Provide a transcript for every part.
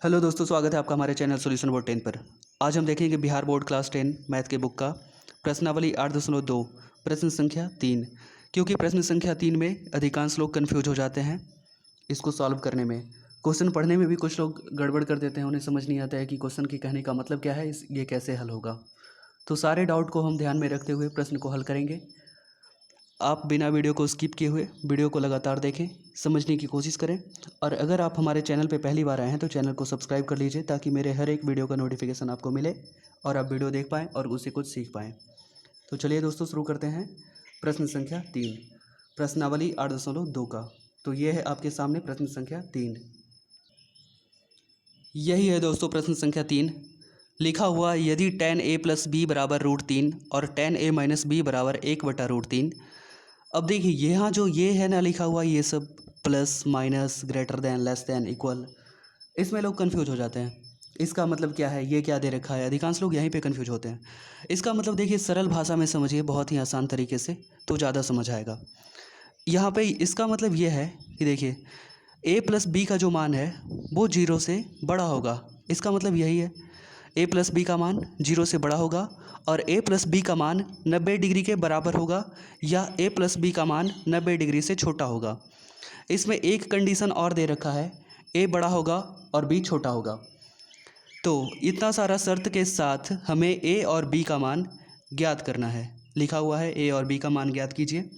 Hello दोस्तों, स्वागत है आपका हमारे चैनल सॉल्यूशन बोर्ड 10 पर। आज हम देखेंगे बिहार बोर्ड क्लास 10 मैथ के बुक का प्रश्नावली 8.2 प्रश्न संख्या 3। क्योंकि प्रश्न संख्या 3 में अधिकांश लोग कन्फ्यूज हो जाते हैं इसको सॉल्व करने में। क्वेश्चन पढ़ने में भी कुछ लोग गड़बड़ कर देते हैं, उन्हें समझ नहीं आता है कि क्वेश्चन के कहने का मतलब क्या है, ये कैसे हल होगा। तो सारे डाउट को हम ध्यान में रखते हुए प्रश्न को हल करेंगे। आप बिना वीडियो को स्किप किए हुए वीडियो को लगातार देखें, समझने की कोशिश करें। और अगर आप हमारे चैनल पर पहली बार आए हैं तो चैनल को सब्सक्राइब कर लीजिए, ताकि मेरे हर एक वीडियो का नोटिफिकेशन आपको मिले और आप वीडियो देख पाएँ और उससे कुछ सीख पाएँ। तो चलिए दोस्तों, शुरू करते हैं प्रश्न संख्या 3 प्रश्नावली 8.2 का। तो ये है आपके सामने प्रश्न संख्या 3। यही है दोस्तों प्रश्न संख्या 3। लिखा हुआ, यदि tan a प्लस बी बराबर √3 और tan a माइनस बी बराबर 1/√3। अब देखिए यहाँ जो ये है ना लिखा हुआ, ये सब plus minus greater than less than equal, इसमें लोग कंफ्यूज हो जाते हैं। इसका मतलब क्या है, ये क्या दे रखा है, अधिकांश लोग यहीं पे कंफ्यूज होते हैं। इसका मतलब देखिए सरल भाषा में समझिए, बहुत ही आसान तरीके से, तो ज़्यादा समझ आएगा। यहाँ पे इसका मतलब ये है कि देखिए a प्लस बी का जो मान है वो 0 से बड़ा होगा। इसका मतलब यही है, a प्लस बी का मान 0 से बड़ा होगा और a प्लस बी का मान 90 डिग्री के बराबर होगा, या a प्लस बी का मान 90 डिग्री से छोटा होगा। इसमें एक कंडीशन और दे रखा है, a बड़ा होगा और b छोटा होगा। तो इतना सारा शर्त के साथ हमें a और b का मान ज्ञात करना है। लिखा हुआ है a और b का मान ज्ञात कीजिए।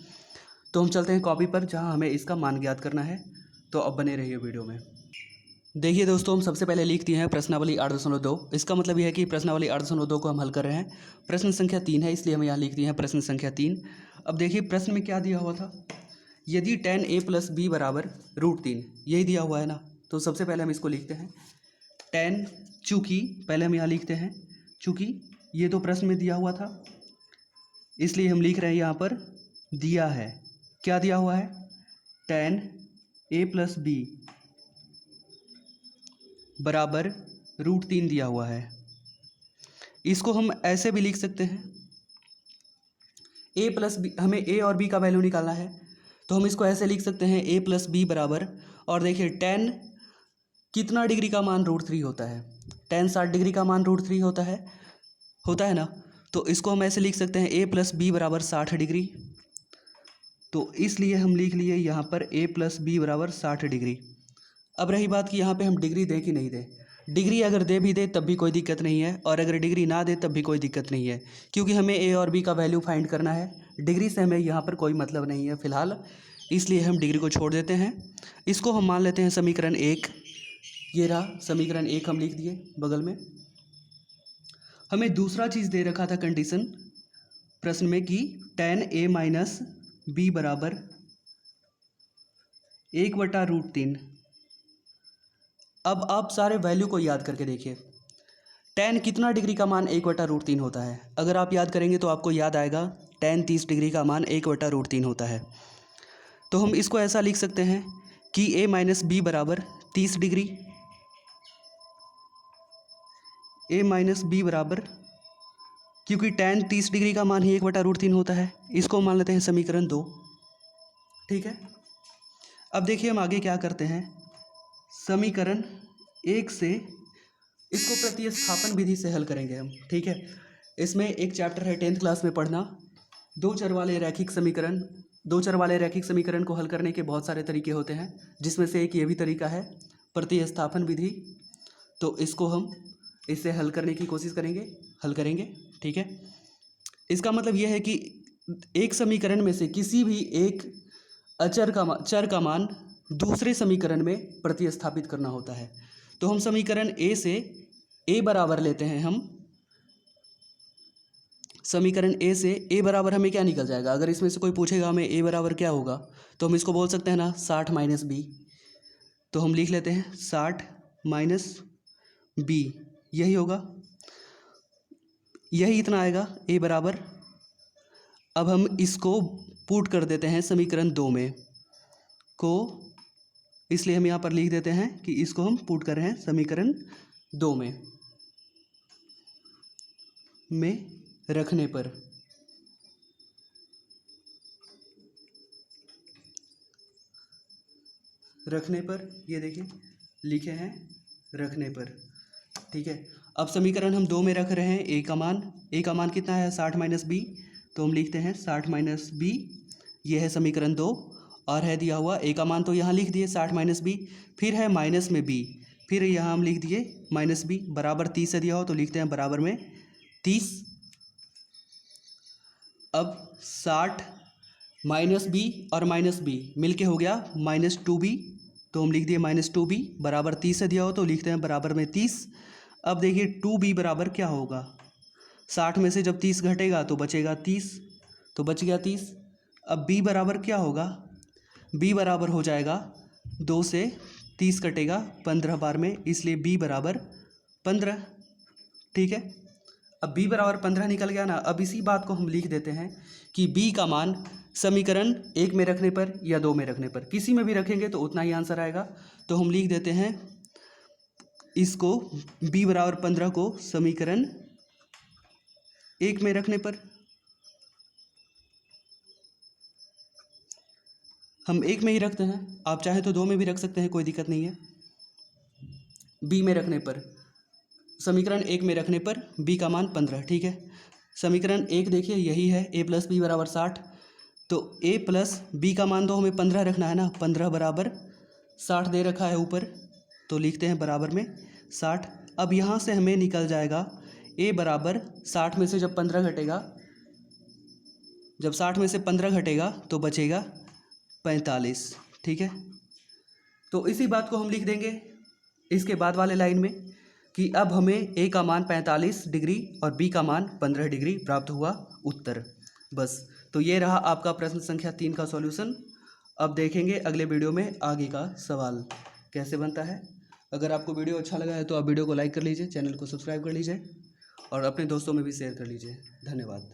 तो हम चलते हैं कॉपी पर, जहां हमें इसका मान ज्ञात करना है। तो अब बने रहिए वीडियो में। देखिए दोस्तों, हम सबसे पहले लिखते हैं प्रश्नावली 8.2। इसका मतलब यह है कि प्रश्नावली 8.2 को हम हल कर रहे हैं। प्रश्न संख्या 3 है, इसलिए हम यहाँ लिख दिए हैं प्रश्न संख्या 3। अब देखिए प्रश्न में क्या दिया हुआ था, यदि tan a प्लस बी बराबर √3, यही दिया हुआ है ना। तो सबसे पहले हम इसको लिखते हैं tan, चूँकि पहले हम यहाँ लिखते हैं चूँकि ये तो प्रश्न में दिया हुआ था, इसलिए हम लिख रहे हैं यहाँ पर दिया है। क्या दिया हुआ है, tan a प्लस बी बराबर √3 दिया हुआ है। इसको हम ऐसे भी लिख सकते हैं, a प्लस बी, हमें a और b का वैल्यू निकालना है, तो हम इसको ऐसे लिख सकते हैं a प्लस बी बराबर, और देखिए tan कितना डिग्री का मान √3 होता है, tan 60 डिग्री का मान √3 होता है ना। तो इसको हम ऐसे लिख सकते हैं a प्लस बी बराबर 60 डिग्री। तो इसलिए हम लिख लिए यहाँ पर a प्लस बी बराबर 60 डिग्री। अब रही बात कि यहाँ पे हम डिग्री दें कि नहीं दें। डिग्री अगर दे भी दे तब भी कोई दिक्कत नहीं है, और अगर डिग्री ना दे तब भी कोई दिक्कत नहीं है, क्योंकि हमें a और b का वैल्यू फाइंड करना है। डिग्री से हमें यहाँ पर कोई मतलब नहीं है फ़िलहाल, इसलिए हम डिग्री को छोड़ देते हैं। इसको हम मान लेते हैं समीकरण 1। ये रहा समीकरण 1, हम लिख दिए बगल में। हमें दूसरा चीज़ दे रखा था कंडीशन प्रश्न में कि tan a माइनस बी बराबर 1/√3। अब आप सारे वैल्यू को याद करके देखिए, tan कितना डिग्री का मान 1/√3 होता है। अगर आप याद करेंगे तो आपको याद आएगा tan 30 डिग्री का मान 1/√3 होता है। तो हम इसको ऐसा लिख सकते हैं कि a माइनस बी बराबर 30 डिग्री, a माइनस बी बराबर, क्योंकि tan 30 डिग्री का मान ही 1/√3 होता है, इसको मान लेते हैं समीकरण 2। ठीक है। अब देखिए हम आगे क्या करते हैं, समीकरण 1 से इसको प्रतिस्थापन विधि से हल करेंगे हम। ठीक है। इसमें एक चैप्टर है 10th क्लास में पढ़ना, दो चर वाले रैखिक समीकरण। दो चर वाले रैखिक समीकरण को हल करने के बहुत सारे तरीके होते हैं, जिसमें से एक ये भी तरीका है प्रतिस्थापन विधि। तो इसको हम इससे हल करने की कोशिश करेंगे, हल करेंगे। ठीक है। इसका मतलब यह है कि एक समीकरण में से किसी भी एक चर का मान दूसरे समीकरण में प्रतिस्थापित करना होता है। तो हम समीकरण ए से a बराबर लेते हैं। हम समीकरण ए से a बराबर हमें क्या निकल जाएगा, अगर इसमें से कोई पूछेगा हमें a बराबर क्या होगा, तो हम इसको बोल सकते हैं ना 60 माइनस बी। तो हम लिख लेते हैं 60 माइनस बी, यही होगा, यही इतना आएगा a बराबर। अब हम इसको पुट कर देते हैं समीकरण 2 में को, इसलिए हम यहाँ पर लिख देते हैं कि इसको हम पुट कर रहे हैं समीकरण 2 में रखने पर ये देखिए लिखे हैं रखने पर। ठीक है, अब समीकरण हम 2 में रख रहे हैं। ए का मान कितना है 60 माइनस बी, तो हम लिखते हैं 60 माइनस बी, ये है समीकरण 2। और है दिया हुआ ए का मान तो यहाँ लिख दिए 60 माइनस बी, फिर है माइनस में बी, फिर यहाँ हम लिख दिए माइनस बी, बराबर 30 से दिया हो तो लिखते हैं बराबर में 30। अब 60 माइनस बी और माइनस बी मिल के हो गया -2b, तो हम लिख दिए -2b, बराबर 30 से दिया हो तो लिखते हैं बराबर में 30। अब देखिए 2b बराबर क्या होगा, 60 में से जब 30 घटेगा तो बचेगा 30, तो बच गया 30। अब b बराबर क्या होगा, b बराबर हो जाएगा 2 से 30 कटेगा 15 बार में, इसलिए b बराबर 15। ठीक है, अब b बराबर 15 निकल गया ना। अब इसी बात को हम लिख देते हैं कि b का मान समीकरण 1 में रखने पर या 2 में रखने पर, किसी में भी रखेंगे तो उतना ही आंसर आएगा। तो हम लिख देते हैं इसको, b बराबर 15 को समीकरण 1 में रखने पर, हम 1 में ही रखते हैं, आप चाहे तो 2 में भी रख सकते हैं, कोई दिक्कत नहीं है। b में रखने पर, समीकरण 1 में रखने पर b का मान 15। ठीक है, समीकरण 1 देखिए यही है, a प्लस बी बराबर 60, तो a प्लस b का मान तो हमें 15 रखना है ना, 15 बराबर 60 दे रखा है ऊपर, तो लिखते हैं बराबर में 60। अब यहाँ से हमें निकल जाएगा a बराबर 60 में से जब 15 घटेगा, जब 60 में से 15 घटेगा तो बचेगा 45। ठीक है, तो इसी बात को हम लिख देंगे इसके बाद वाले लाइन में कि अब हमें a का मान 45 डिग्री और b का मान 15 डिग्री प्राप्त हुआ उत्तर। बस, तो ये रहा आपका प्रश्न संख्या 3 का सॉल्यूशन। अब देखेंगे अगले वीडियो में आगे का सवाल कैसे बनता है। अगर आपको वीडियो अच्छा लगा है तो आप वीडियो को लाइक कर लीजिए, चैनल को सब्सक्राइब कर लीजिए और अपने दोस्तों में भी शेयर कर लीजिए। धन्यवाद।